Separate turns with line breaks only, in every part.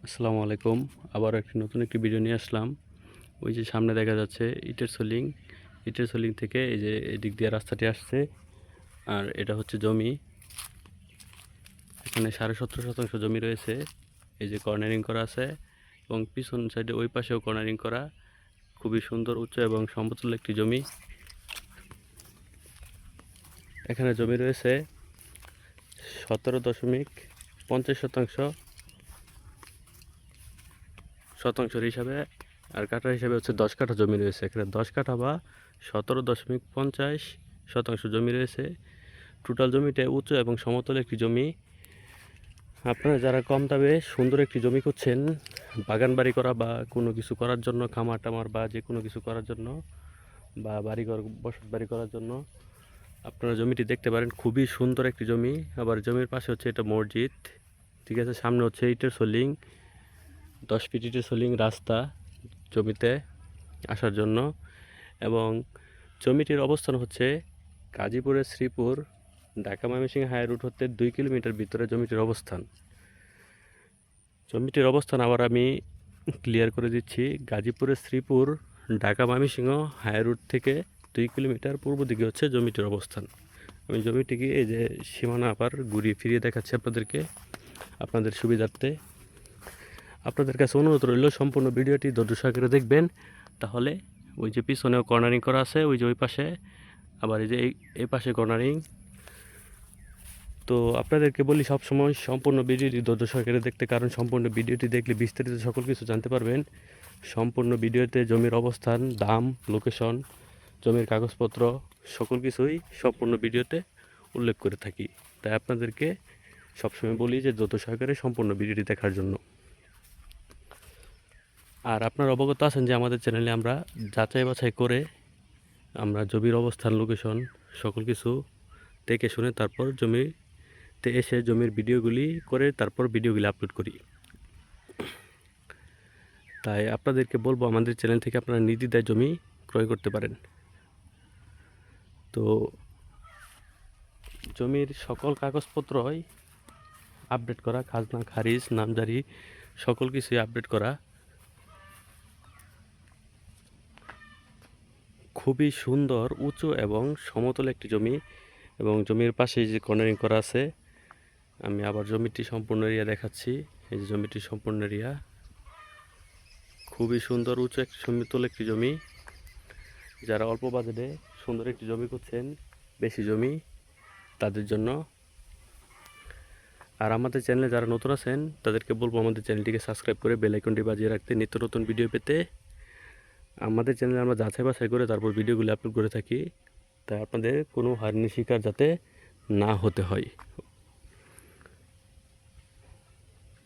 আসসালামু আলাইকুম। আবার নতুন একটি ভিডিও নিয়ে আসলাম। ওই যে সামনে দেখা যাচ্ছে ইটের সোলিং। ইটের সোলিং থেকে এই যে এদিক দিয়ে রাস্তাটি আসছে। আর এটা হচ্ছে জমি। এখানে 17.5 শতাংশ জমি রয়েছে। এই যে কর্নারিং করা আছে এবং পিছন সাইডে ওই পাশেও কর্নারিং করা। খুবই সুন্দর উঁচু এবং সমতল একটি জমি। এখানে জমি রয়েছে 17.50 শতাংশের হিসাবে, আর কাঠা হিসাবে হচ্ছে 10 কাঠা জমি রয়েছে। এখানে 10 কাঠা বা 17.50 শতাংশ জমি রয়েছে। টোটাল জমিটা উঁচু এবং সমতল একটি জমি। আপনারা যারা কম দামে সুন্দর একটি জমি করছেন বাগান বাড়ি করা বা কোনো কিছু করার জন্য, খামার টামার বা যে কোনো কিছু করার জন্য বা বাড়িঘর বসত বাড়ি করার জন্য আপনারা জমিটি দেখতে পারেন। খুবই সুন্দর একটি জমি। আবার জমির পাশে হচ্ছে এটা মসজিদ, ঠিক আছে। সামনে হচ্ছে ইটের সোলিং, 10 ফিট ইটের সোলিং রাস্তা জমিতে আসার জন্য। এবং জমিটির অবস্থান হচ্ছে গাজীপুরের শ্রীপুর ঢাকা ময়মনসিংহ হাই রুট হতে 2 কিলোমিটার ভিতরে জমিটির অবস্থান। জমিটির অবস্থান আবার আমি ক্লিয়ার করে দিচ্ছি। গাজীপুরের শ্রীপুর ঢাকা ময়মনসিংহ হাই রুট থেকে 2 কিলোমিটার পূর্ব দিকে হচ্ছে জমিটির অবস্থান। আমি জমিটিকে এই যে সীমানা আবার ঘুরিয়ে ফিরিয়ে দেখাচ্ছি আপনাদেরকে, আপনাদের সুবিধার্থে। আপনাদের কাছে অনুরোধ রইল সম্পূর্ণ ভিডিওটি ধৈর্য সহকারে দেখবেন। তাহলে ওই যে পিছনেও কর্নারিং করা আছে, ওই যে ওই পাশে, আবার এই যে এই পাশে কর্নারিং। তো আপনাদেরকে বলি সবসময় সম্পূর্ণ ভিডিওটি ধৈর্য সহকারে দেখতে, কারণ সম্পূর্ণ ভিডিওটি দেখলে বিস্তারিত সকল কিছু জানতে পারবেন। সম্পূর্ণ ভিডিওতে জমির অবস্থান, দাম, লোকেশন, জমির কাগজপত্র সকল কিছুই সম্পূর্ণ ভিডিওতে উল্লেখ করে থাকি। তাই আপনাদেরকে সবসময় বলি যে ধৈর্য সহকারে সম্পূর্ণ ভিডিওটি দেখার জন্য। আর আপনারা অবগত আছেন যে আমাদের চ্যানেলে আমরা যাচাই বাছাই করে আমরা জমির অবস্থান, লোকেশন সকল কিছু দেখে শুনে তারপর জমিতে এসে জমির ভিডিওগুলি করে তারপর ভিডিওগুলি আপলোড করি। তাই আপনাদেরকে বলবো আমাদের চ্যানেল থেকে আপনারা নির্দ্বিধায় জমি ক্রয় করতে পারেন। তো জমির সকল কাগজপত্রই আপডেট করা, খাজনা খারিজ, নামজারি সকল কিছুই আপডেট করা। খুবই সুন্দর উঁচু এবং সমতল একটি জমি। এবং জমির পাশে যে কর্নারিং করা আছে, আমি আবার জমিটি সম্পূর্ণ এরিয়া দেখাচ্ছি। এই যে জমিটি সম্পূর্ণ এরিয়া, খুবই সুন্দর উঁচু একটি সমতল একটি জমি। যারা অল্প বাজেটে সুন্দর একটি জমি করছেন, বেশি জমি, তাদের জন্য। আর আমাদের চ্যানেলে যারা নতুন আছেন তাদেরকে বলবো আমাদের চ্যানেলটিকে সাবস্ক্রাইব করে বেল আইকনটি বাজিয়ে রাখতে, নিত্য নতুন ভিডিও পেতে। আমাদের চ্যানেলে আমরা যাচাই বাছাই করে তারপর ভিডিওগুলো আপলোড করে থাকি, তাই আপনাদের কোনো হারানির শিকার যাতে না হতে হয়।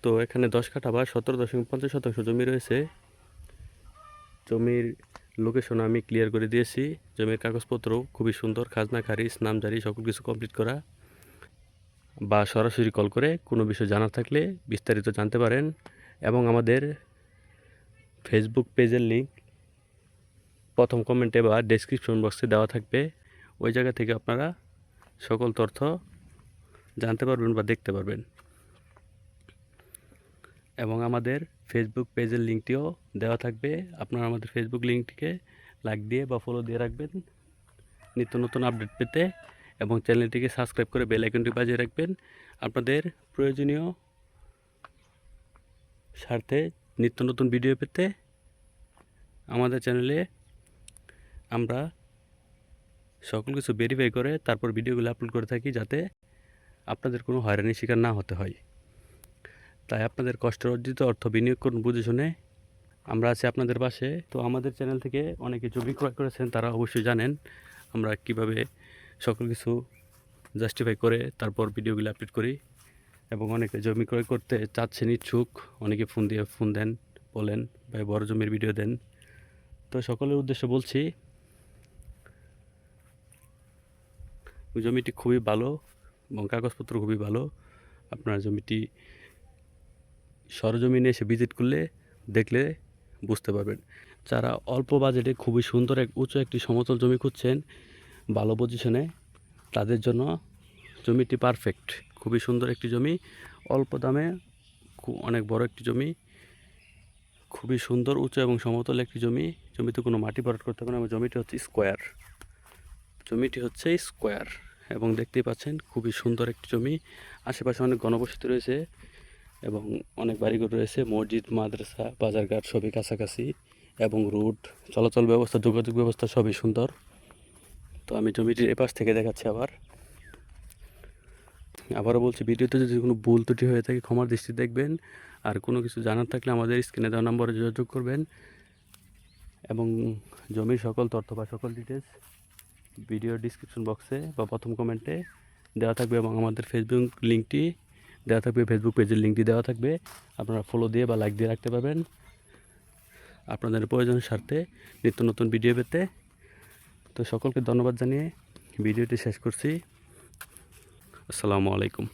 তো এখানে 10 কাঠা বা 17.50 শতাংশ জমি রয়েছে। জমির লোকেশন আমি ক্লিয়ার করে দিয়েছি। জমির কাগজপত্র খুবই সুন্দর, খাজনা খারিজ, নামজারি সকল কিছু কমপ্লিট করা। বা সরাসরি কল করে কোনো বিষয় জানার থাকলে বিস্তারিত জানতে পারেন। এবং আমাদের ফেসবুক পেজের লিঙ্ক প্রথম কমেন্টে বা ডেসক্রিপশন বক্সে দেওয়া থাকবে। ওই জায়গা থেকে আপনারা সকল তথ্য জানতে পারবেন বা দেখতে পারবেন। এবং আমাদের ফেসবুক পেজের লিঙ্কটিও দেওয়া থাকবে। আপনারা আমাদের ফেসবুক লিঙ্কটিকে লাইক দিয়ে বা ফলো দিয়ে রাখবেন নিত্য নতুন আপডেট পেতে, এবং চ্যানেলটিকে সাবস্ক্রাইব করে বেল আইকনটি বাজিয়ে রাখবেন আপনাদের প্রয়োজনীয় স্বার্থে নিত্য নতুন ভিডিও পেতে। আমাদের চ্যানেলে আমরা সকল কিছু ভেরিফাই করে তারপর ভিডিওগুলো আপলোড করে থাকি, যাতে আপনাদের কোনো হয়রানির শিকার না হতে হয়। তাই আপনাদের কষ্টের অর্জিত অর্থ বিনিয়োগ করুন বুঝে শুনে। আমরা আছি আপনাদের পাশে। তো আমাদের চ্যানেল থেকে অনেকে জমি ক্রয় করেছেন, তারা অবশ্যই জানেন আমরা কিভাবে সকল কিছু জাস্টিফাই করে তারপর ভিডিওগুলো আপলোড করি। এবং অনেকে জমি ক্রয় করতে চাচ্ছেন ইচ্ছুক, অনেকে ফোন দেন, বলেন ভাই বড় জমির ভিডিও দেন। তো সকলের উদ্দেশ্যে বলছি, জমিটি খুবই ভালো এবং কাগজপত্র খুবই ভালো। আপনার জমিটি সরজমিনে এসে ভিজিট করলে দেখলে বুঝতে পারবেন। যারা অল্প বাজেটে খুবই সুন্দর উঁচু একটি সমতল জমি খুঁজছেন ভালো পজিশনে, তাদের জন্য জমিটি পারফেক্ট। খুবই সুন্দর একটি জমি, অল্প দামে অনেক বড় একটি জমি। খুবই সুন্দর উঁচু এবং সমতল একটি জমি। জমিতে কোনো মাটি ভরাট করতে হবে না এবং জমিটি হচ্ছে স্কোয়ার। জমিটি হচ্ছে স্কোয়ার এবং দেখতেই পাচ্ছেন খুবই সুন্দর একটি জমি। আশেপাশে অনেক ঘনবসতি রয়েছে এবং অনেক বাড়িঘর রয়েছে, মসজিদ, মাদ্রাসা, বাজারঘাট সবই কাছাকাছি এবং রোড, চলাচল ব্যবস্থা, যোগাযোগ ব্যবস্থা সবই সুন্দর। তো আমি জমিটির এপাশ থেকে দেখাচ্ছি আবারও বলছি, ভিডিওতে যদি কোনো ভুল ত্রুটি হয়ে থাকে ক্ষমার দৃষ্টি দেখবেন। আর কোনো কিছু জানার থাকলে আমাদের স্ক্রিনে দেওয়া নম্বরে যোগাযোগ করবেন এবং জমির সকল তথ্য বা সকল ডিটেলস ভিডিও ডিসক্রিপশন বক্সে বা প্রথম কমেন্টে দেওয়া থাকবে এবং আমাদের ফেসবুক লিঙ্কটি দেওয়া থাকবে, ফেসবুক পেজের লিঙ্কটি দেওয়া থাকবে। আপনারা ফলো দিয়ে বা লাইক দিয়ে রাখতে পারবেন আপনাদের প্রয়োজনের স্বার্থে নিত্য নতুন ভিডিও পেতে। তো সকলকে ধন্যবাদ জানিয়ে ভিডিওটি শেষ করছি। আসসালামু আলাইকুম।